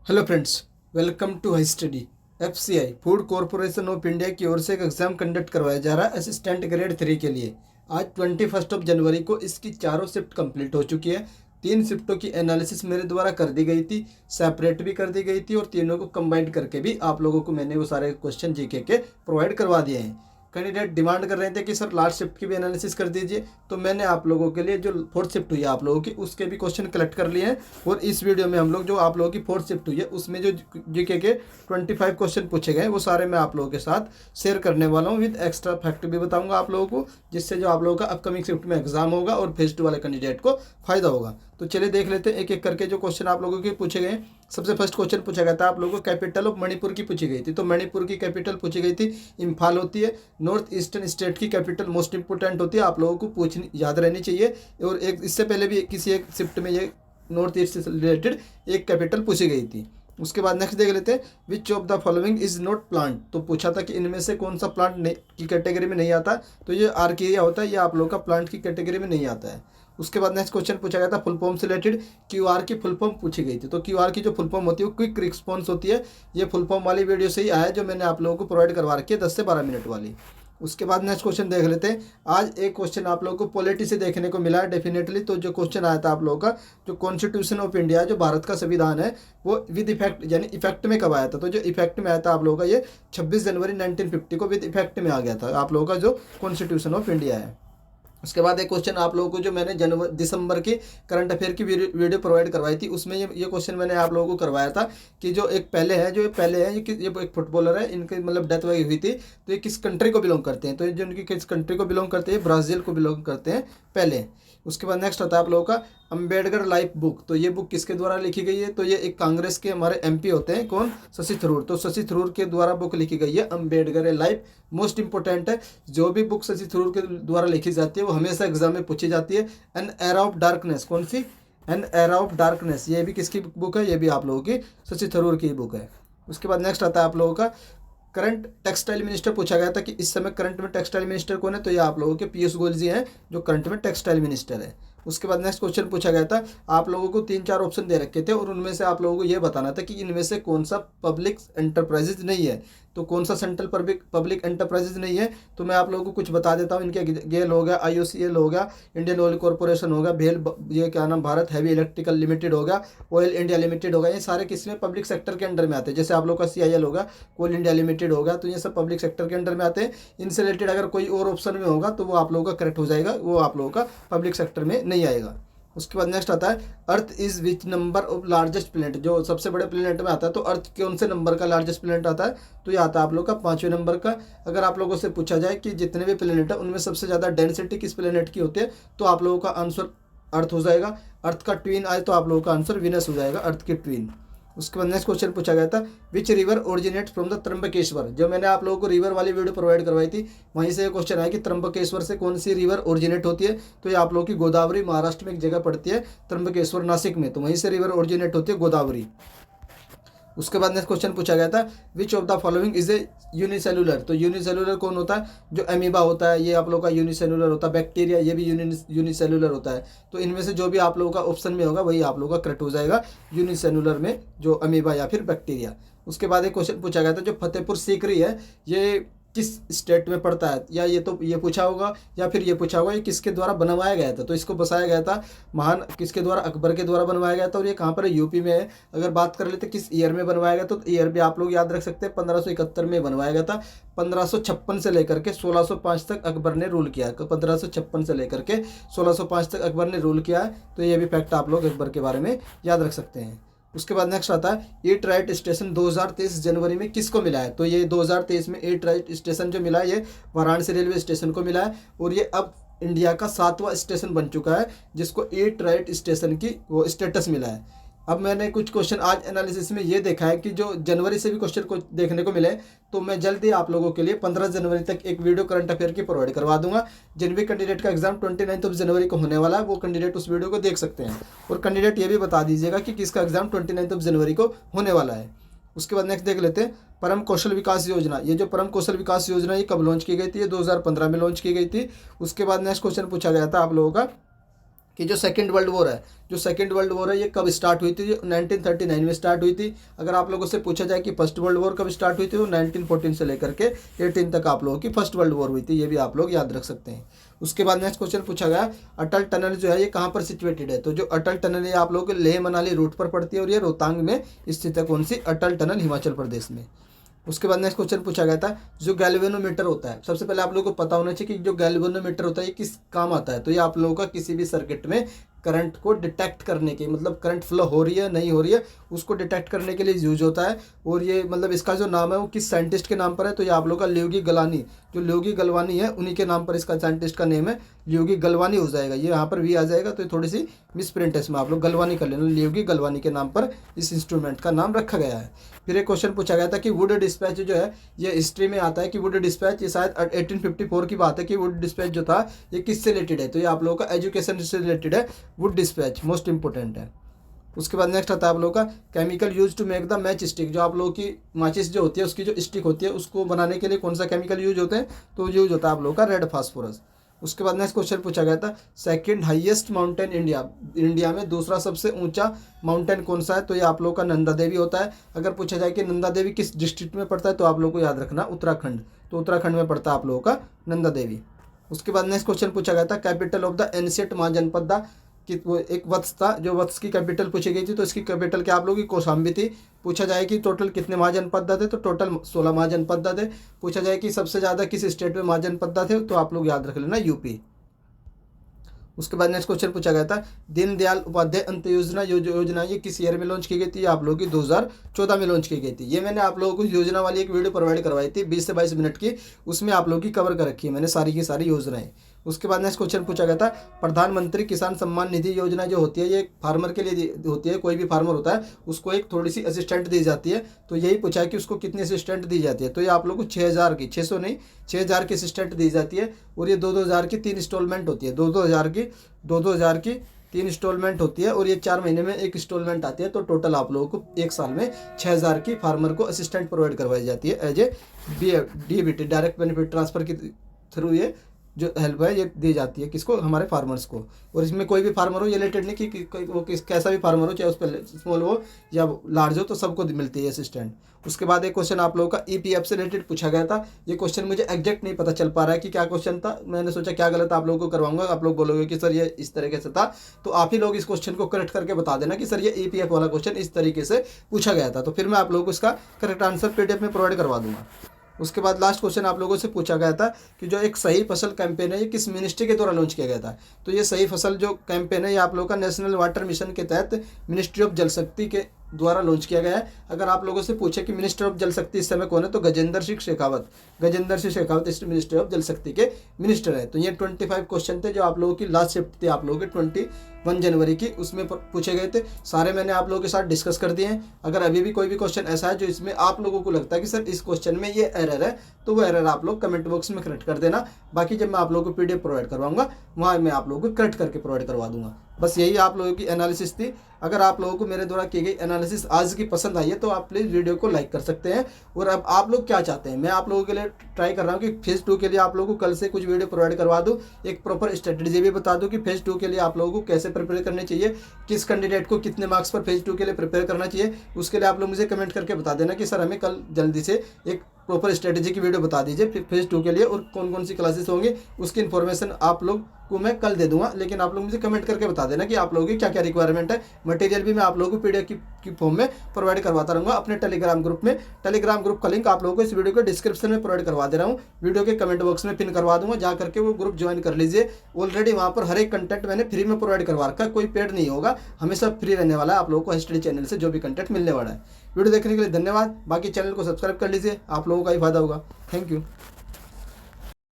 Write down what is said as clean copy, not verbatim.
Hello friends, welcome to high study. FCI food corporation of India की ओर से एक एग्ज़ाम कंडक्ट करवाया जा रहा है असिस्टेंट ग्रेड 3 के लिए। आज 21 जनवरी को इसकी चारों शिफ्ट कंप्लीट हो चुकी है। 3 शिफ्टों की एनालिसिस मेरे द्वारा कर दी गई थी, सेपरेट भी कर दी गई थी और तीनों को कंबाइंड करके भी आप लोगों को मैंने वो सारे क्वेश्चन जीके के प्रोवाइड करवा दिए हैं। कैंडिडेट डिमांड कर रहे थे कि सर लास्ट शिफ्ट की भी एनालिसिस कर दीजिए, तो मैंने आप लोगों के लिए जो फोर्थ शिफ्ट हुई है आप लोगों की उसके भी क्वेश्चन कलेक्ट कर लिए हैं। और इस वीडियो में हम लोग जो आप लोगों की फोर्थ शिफ्ट हुई है उसमें जो जीके के 25 क्वेश्चन पूछे गए वो सारे मैं आप लोगों के साथ शेयर करने वाला हूँ। विद एक्स्ट्रा फैक्ट भी बताऊंगा आप लोगों को, जिससे जो आप लोगों का अपकमिंग शिफ्ट में एग्जाम होगा और फेज 2 वाले कैंडिडेट को फायदा होगा। तो चलिए देख लेते हैं एक एक करके जो क्वेश्चन आप लोगों के पूछे गए। सबसे फर्स्ट क्वेश्चन पूछा गया था आप लोगों को कैपिटल ऑफ मणिपुर की पूछी गई थी। तो मणिपुर की कैपिटल पूछी गई थी इम्फाल होती है। नॉर्थ ईस्टर्न स्टेट की कैपिटल मोस्ट इंपोर्टेंट होती है, आप लोगों को पूछनी याद रहनी चाहिए। और एक इससे पहले भी किसी एक शिफ्ट में ये नॉर्थ ईस्ट से रिलेटेड एक कैपिटल पूछी गई थी। उसके बाद नेक्स्ट देख लेते हैं, which of the following is not plant. तो पूछा था कि इनमें से कौन सा प्लांट की कैटेगरी में नहीं आता। तो ये आर्किया होता है, ये आप लोगों का प्लांट की कैटेगरी में नहीं आता है। उसके बाद नेक्स्ट क्वेश्चन पूछा गया था फुल फॉर्म से रिलेटेड, क्यूआर की फुल फॉर्म पूछी गई थी। तो क्यूआर की जो फुल फॉर्म होती है वो क्विक रिस्पॉन्स होती है। ये फुल फॉर्म वाली वीडियो से ही आया है जो मैंने आप लोगों को प्रोवाइड करवा रखी है 10 से 12 मिनट वाली। उसके बाद नेक्स्ट क्वेश्चन देख लेते हैं। आज एक क्वेश्चन आप लोगों को पॉलिटी से देखने को मिला है डेफिनेटली। तो जो क्वेश्चन आया था आप लोगों का, जो कॉन्स्टिट्यूशन ऑफ इंडिया जो भारत का संविधान है वो विद इफेक्ट यानी इफेक्ट में कब आया था। तो जो इफेक्ट में आया था आप लोगों का ये 26 जनवरी 1950 को विद इफेक्ट में आ गया था आप लोगों का जो कॉन्स्टिट्यूशन ऑफ इंडिया है। उसके बाद एक क्वेश्चन आप लोगों को जो मैंने दिसंबर की करंट अफेयर की वीडियो प्रोवाइड करवाई थी उसमें ये क्वेश्चन मैंने आप लोगों को करवाया था कि जो एक पहले है ये एक फुटबॉलर है, इनकी मतलब डेथ वही हुई थी। तो ये किस कंट्री को बिलोंग करते हैं। तो ये जो इनकी किस कंट्री को बिलोंग करते हैं, ब्राज़ील को बिलोंग करते हैं पहले। उसके बाद नेक्स्ट आता है आप लोगों का अम्बेडकर लाइफ बुक। तो ये बुक किसके द्वारा लिखी गई है। तो ये एक कांग्रेस के हमारे एमपी होते हैं, कौन, शशि थरूर। तो शशि थरूर के द्वारा बुक लिखी गई है अम्बेडकर लाइफ। मोस्ट इंपॉर्टेंट है, जो भी बुक शशि थरूर के द्वारा लिखी जाती है वो हमेशा एग्जाम में पूछी जाती है। एन एरा ऑफ डार्कनेस, कौन सी, एन एरा ऑफ डार्कनेस, ये भी किसकी बुक है, ये भी आप लोगों की शशि थरूर की बुक है। उसके बाद नेक्स्ट आता है आप लोगों का करंट टेक्सटाइल मिनिस्टर। पूछा गया था कि इस समय करंट में टेक्सटाइल मिनिस्टर कौन है। तो ये आप लोगों के पीयूष गोयल जी हैं जो करंट में टेक्सटाइल मिनिस्टर है। उसके बाद नेक्स्ट क्वेश्चन पूछा गया था, आप लोगों को 3-4 ऑप्शन दे रखे थे और उनमें से आप लोगों को ये बताना था कि इनमें से कौन सा पब्लिक एंटरप्राइजेज नहीं है। तो कौन सा सेंट्रल पब्लिक एंटरप्राइजेज नहीं है। तो मैं आप लोगों को कुछ बता देता हूँ। इनके गेल हो गया, IOCL हो गया, इंडियन ऑयल कॉरपोरेशन हो गया, भेल ये क्या नाम भारत हैवी इलेक्ट्रिकल लिमिटेड हो गया, ऑयल इंडिया लिमिटेड हो गया। ये सारे किसमें पब्लिक सेक्टर के अंडर में आते हैं। जैसे आप लोग का CIL होगा, कोल इंडिया लिमिटेड होगा, तो ये सब पब्लिक सेक्टर के अंडर में आते हैं। इनसे रिलेटेड अगर कोई और ऑप्शन में होगा तो वो आप लोगों का करेक्ट हो जाएगा, वो आप लोगों का पब्लिक सेक्टर में नहीं आएगा। उसके बाद नेक्स्ट आता है earth is which number of largest planet. जो सबसे बड़े प्लेनेट में आता है तो अर्थ कौन से नंबर का लार्जेस्ट प्लेनेट आता है। तो ये आता है आप लोग का 5वें नंबर का। अगर आप लोगों से पूछा जाए कि जितने भी प्लेनेट है उनमें सबसे ज़्यादा डेंसिटी किस प्लेनेट की होती है तो आप लोगों का आंसर अर्थ हो जाएगा। अर्थ का ट्विन आए तो आप लोगों का आंसर विनस हो जाएगा, अर्थ की ट्विन। उसके बाद नेक्स्ट क्वेश्चन पूछा गया था which river originate from the Trimbakeshwar. जो मैंने आप लोगों को रिवर वाली वीडियो प्रोवाइड करवाई थी वहीं से क्वेश्चन आया कि त्र्यंबकेश्वर से कौन सी रिवर ओरिजिनेट होती है। तो ये आप लोगों की गोदावरी, महाराष्ट्र में एक जगह पड़ती है त्र्यंबकेश्वर नासिक में, तो वहीं से रिवर ओरिजिनेट होती है गोदावरी। उसके बाद नेक्स्ट क्वेश्चन पूछा गया था which of the following is a unicellular. तो यूनिसेलुलर कौन होता है, जो अमीबा होता है ये आप लोगों का यूनिसेलुलर होता है। बैक्टीरिया ये भी यूनिसेलुलर होता है। तो इनमें से जो भी आप लोगों का ऑप्शन में होगा वही आप लोगों का करेक्ट हो जाएगा, यूनिसेलुलर में जो अमीबा या फिर बैक्टीरिया। उसके बाद एक क्वेश्चन पूछा गया था जो फतेहपुर सीकरी है ये किस स्टेट में पड़ता है। या ये पूछा होगा या फिर ये पूछा होगा ये किसके द्वारा बनवाया गया था। तो इसको बसाया गया था महान किसके द्वारा, अकबर के द्वारा बनवाया गया था। और ये कहाँ पर है, यूपी में है। अगर बात कर लेते किस ईयर में बनवाया गया तो ईयर भी आप लोग याद रख सकते हैं 1571 में बनवाया गया था। 1556 से लेकर के 1605 तक अकबर ने रूल किया। 1556 से लेकर के 1605 तक अकबर ने रूल किया है। तो ये भी फैक्ट आप लोग अकबर के बारे में याद रख सकते हैं। उसके बाद नेक्स्ट आता है ईट राइट स्टेशन 2023 जनवरी में किसको मिला है। तो ये 2023 में ईट राइट स्टेशन जो मिला है ये वाराणसी रेलवे स्टेशन को मिला है। और ये अब इंडिया का 7वां स्टेशन बन चुका है जिसको ईट राइट स्टेशन की वो स्टेटस मिला है। अब मैंने कुछ क्वेश्चन आज एनालिसिस में ये देखा है कि जो जनवरी से भी क्वेश्चन को देखने को मिले, तो मैं जल्दी आप लोगों के लिए 15 जनवरी तक एक वीडियो करंट अफेयर की प्रोवाइड करवा दूंगा। जिन भी कैंडिडेट का एग्जाम 29 जनवरी को होने वाला है वो कैंडिडेट उस वीडियो को देख सकते हैं। और कैंडिडेट ये भी बता दीजिएगा कि किसका एग्जाम 29 जनवरी को होने वाला है। उसके बाद नेक्स्ट देख लेते हैं परम कौशल विकास योजना। ये जो परम कौशल विकास योजना ये कब लॉन्च की गई थी, ये 2015 में लॉन्च की गई थी। उसके बाद नेक्स्ट क्वेश्चन पूछा गया था आप लोगों का कि जो सेकेंड वर्ल्ड वॉर है ये कब स्टार्ट हुई थी। 1939 में स्टार्ट हुई थी। अगर आप लोगों से पूछा जाए कि फर्स्ट वर्ल्ड वॉर कब स्टार्ट हुई थी, तो 1914 से लेकर के 18 तक आप लोगों की फर्स्ट वर्ल्ड वॉर हुई थी। ये भी आप लोग याद रख सकते हैं। उसके बाद नेक्स्ट क्वेश्चन पूछा गया, अटल टनल जो है ये कहाँ पर सिचुएटेड है। तो जो अटल टनल है आप लोगों के लेह मनाली रूट पर पड़ती है और ये रोहतांग में स्थित है। कौन सी? अटल टनल, हिमाचल प्रदेश में। उसके बाद नेक्स्ट क्वेश्चन पूछा गया था, जो गैल्वेनोमीटर होता है, सबसे पहले आप लोगों को पता होना चाहिए कि जो गैल्वेनोमीटर होता है ये किस काम आता है। तो ये आप लोगों का किसी भी सर्किट में करंट को डिटेक्ट करने के, मतलब करंट फ्लो हो रही है नहीं हो रही है उसको डिटेक्ट करने के लिए यूज होता है। और ये मतलब इसका जो नाम है वो किस साइंटिस्ट के नाम पर है। तो ये आप लोग का ल्यूगी गलानी, जो ल्यूगी गलवानी है उन्हीं के नाम पर इसका साइंटिस्ट का नेम है ल्यूगी गलवानी हो जाएगा। ये यहाँ पर भी आ जाएगा तो थोड़ी सी मिस प्रिंट है इसमें, आप लोग गलवानी कर लेना। ल्यूगी गलवानी के नाम पर इस इंस्ट्रूमेंट का नाम रखा गया है। फिर एक क्वेश्चन पूछा गया था कि वुड डिस्पैच जो है ये हिस्ट्री में आता है कि वुड डिस्पैच, ये शायद 1854 की बात है कि वुड डिस्पैच जो था ये किससे रिलेटेड है। तो ये आप लोगों का एजुकेशन से रिलेटेड है। वुड डिस्पैच मोस्ट इंपॉर्टेंट है। उसके बाद नेक्स्ट आता है आप लोगों का chemical use to make the match stick. जो आप लोगों की माचिस जो होती है उसकी जो स्टिक होती है उसको बनाने के लिए कौन सा केमिकल यूज होते हैं। तो यूज होता है आप लोगों का रेड फास्फोरस। उसके बाद नेक्स्ट क्वेश्चन पूछा गया था, सेकंड हाईएस्ट माउंटेन इंडिया में दूसरा सबसे ऊंचा माउंटेन कौन सा है। तो ये आप लोगों का नंदा देवी होता है। अगर पूछा जाए कि नंदा देवी किस डिस्ट्रिक्ट में पड़ता है तो आप लोगों को याद रखना उत्तराखंड। तो उत्तराखंड में पड़ता है आप लोगों का नंदा देवी। उसके बाद नेक्स्ट क्वेश्चन पूछा गया था, कैपिटल ऑफ द एंशिएंट महाजनपद कि वो एक वत्स था, जो वत्स की कैपिटल पूछी गई थी। तो इसकी कैपिटल क्या आप लोगों की कौशाम्बी थी। पूछा जाए कि टोटल कितने महाजनपद थे, तो टोटल 16 महाजनपद थे। पूछा जाए कि सबसे ज़्यादा किस स्टेट में महाजनपद थे, तो आप लोग याद रख लेना यूपी। उसके बाद नेक्स्ट क्वेश्चन पूछा गया था, दीनदयाल उपाध्याय अंत्योदय योजना ये किस ईयर में लॉन्च की गई थी। आप लोगों की 2014 में लॉन्च की गई थी। ये मैंने आप लोगों को योजना वाली एक वीडियो प्रोवाइड करवाई थी 20 से 22 मिनट की, उसमें आप लोगों की कवर कर रखी है मैंने सारी की सारी योजनाएं। उसके बाद नेक्स्ट क्वेश्चन पूछा गया था, प्रधानमंत्री किसान सम्मान निधि योजना जो होती है ये फार्मर के लिए होती है। कोई भी फार्मर होता है उसको एक थोड़ी सी असिस्टेंट दी जाती है। तो यही पूछा है कि उसको कितनी असिस्टेंट दी जाती है। तो ये आप लोग को 6000 की, 600 नहीं 6000 की असिस्टेंट दी जाती है। और ये 2-2 हज़ार की 3 इंस्टॉलमेंट होती है। 2-2 हज़ार की 3 इंस्टॉलमेंट होती है। और ये 4 महीने में एक इंस्टॉलमेंट आती है। तो टोटल आप लोगों को एक साल में 6000 की फार्मर को असिस्टेंट प्रोवाइड करवाई जाती है as a DBT, direct benefit transfer के थ्रू ये जो हेल्प है ये दी जाती है किसको, हमारे फार्मर्स को। और इसमें कोई भी फार्मर हो, ये रिलेटेड नहीं कि वो कैसा भी फार्मर हो, चाहे उस पर स्मॉल हो या लार्ज हो, तो सबको मिलती है असिस्टेंट। उसके बाद एक क्वेश्चन आप लोगों का EPF से रिलेटेड पूछा गया था। ये क्वेश्चन मुझे एग्जैक्ट नहीं पता चल पा रहा है कि क्या क्वेश्चन था। मैंने सोचा क्या गलत आप लोगों को करवाऊंगा, आप लोग बोलोगे कि सर ये इस तरीके से था। तो आप ही लोग इस क्वेश्चन को करेक्ट करके बता देना कि सर ये EPF वाला क्वेश्चन इस तरीके से पूछा गया था। तो फिर मैं आप लोगों को इसका करेक्ट आंसर PDF में प्रोवाइड करवा दूंगा। उसके बाद लास्ट क्वेश्चन आप लोगों से पूछा गया था कि जो एक सही फसल कैंपेन है ये किस मिनिस्ट्री के द्वारा लॉन्च किया गया था। तो ये सही फसल जो कैंपेन है ये आप लोगों का नेशनल वाटर मिशन के तहत मिनिस्ट्री ऑफ जल शक्ति के द्वारा लॉन्च किया गया है। अगर आप लोगों से पूछे कि मिनिस्टर ऑफ जल शक्ति इस समय कौन है, तो गजेंद्र सिंह शेखावत इस मिनिस्ट्री ऑफ जल शक्ति के मिनिस्टर है। तो ये 25 क्वेश्चन थे जो आप लोगों की लास्ट शिफ्ट थी आप लोगों की 21 जनवरी की, उसमें पूछे गए थे। सारे मैंने आप लोगों के साथ डिस्कस कर दिए हैं। अगर अभी भी कोई भी क्वेश्चन ऐसा है जो इसमें आप लोगों को लगता है कि सर इस क्वेश्चन में ये एरर है, तो वो एरर आप लोग कमेंट बॉक्स में करेक्ट कर देना। बाकी जब मैं आप लोगों को PDF प्रोवाइड करवाऊंगा वहाँ मैं आप लोगों को करेक्ट करके प्रोवाइड करवा दूंगा। बस यही आप लोगों की एनालिसिस थी। अगर आप लोगों को मेरे द्वारा की गई एनालिसिस आज की पसंद आई है तो आप प्लीज़ वीडियो को लाइक कर सकते हैं। और अब आप लोग क्या चाहते हैं, मैं आप लोगों के लिए ट्राई कर रहा हूँ कि फेज़ 2 के लिए आप लोगों को कल से कुछ वीडियो प्रोवाइड करवा दूँ, एक प्रॉपर स्ट्रेटजी भी बता दूँ कि फेज़ 2 के लिए आप लोगों को कैसे प्रिपेयर करनी चाहिए, किस कैंडिडेट को कितने मार्क्स पर फेज़ 2 के लिए प्रिपेयर करना चाहिए। उसके लिए आप लोग मुझे कमेंट करके बता देना कि सर हमें कल जल्दी से एक प्रॉपर स्ट्रेटजी की वीडियो बता दीजिए फेज़ 2 के लिए, और कौन कौन सी क्लासेस होंगी उसकी इन्फॉर्मेशन आप लोग को मैं कल दे दूंगा। लेकिन आप लोग मुझे कमेंट करके बता देना कि आप लोगों की क्या क्या रिक्वायरमेंट है। मटेरियल भी मैं आप लोगों को PDF की फॉर्म में प्रोवाइड करवाता रहूँगा अपने टेलीग्राम ग्रुप में। टेलीग्राम ग्रुप का लिंक आप लोगों को इस वीडियो के डिस्क्रिप्शन में प्रोवाइड करवा दे रहा हूँ, वीडियो के कमेंट बॉक्स में पिन करवा दूंगा, जा करके वो ग्रुप ज्वाइन कर लीजिए। ऑलरेडी वहाँ पर हर एक कंटेंट मैंने फ्री में प्रोवाइड करवा रखा है, कोई पेड नहीं होगा, हमेशा फ्री रहने वाला है आप लोगों को HTD चैनल से जो भी कंटेंट मिलने वाला है। वीडियो देखने के लिए धन्यवाद। बाकी चैनल को सब्सक्राइब कर लीजिए, आप लोगों का ही फायदा होगा। Thank you.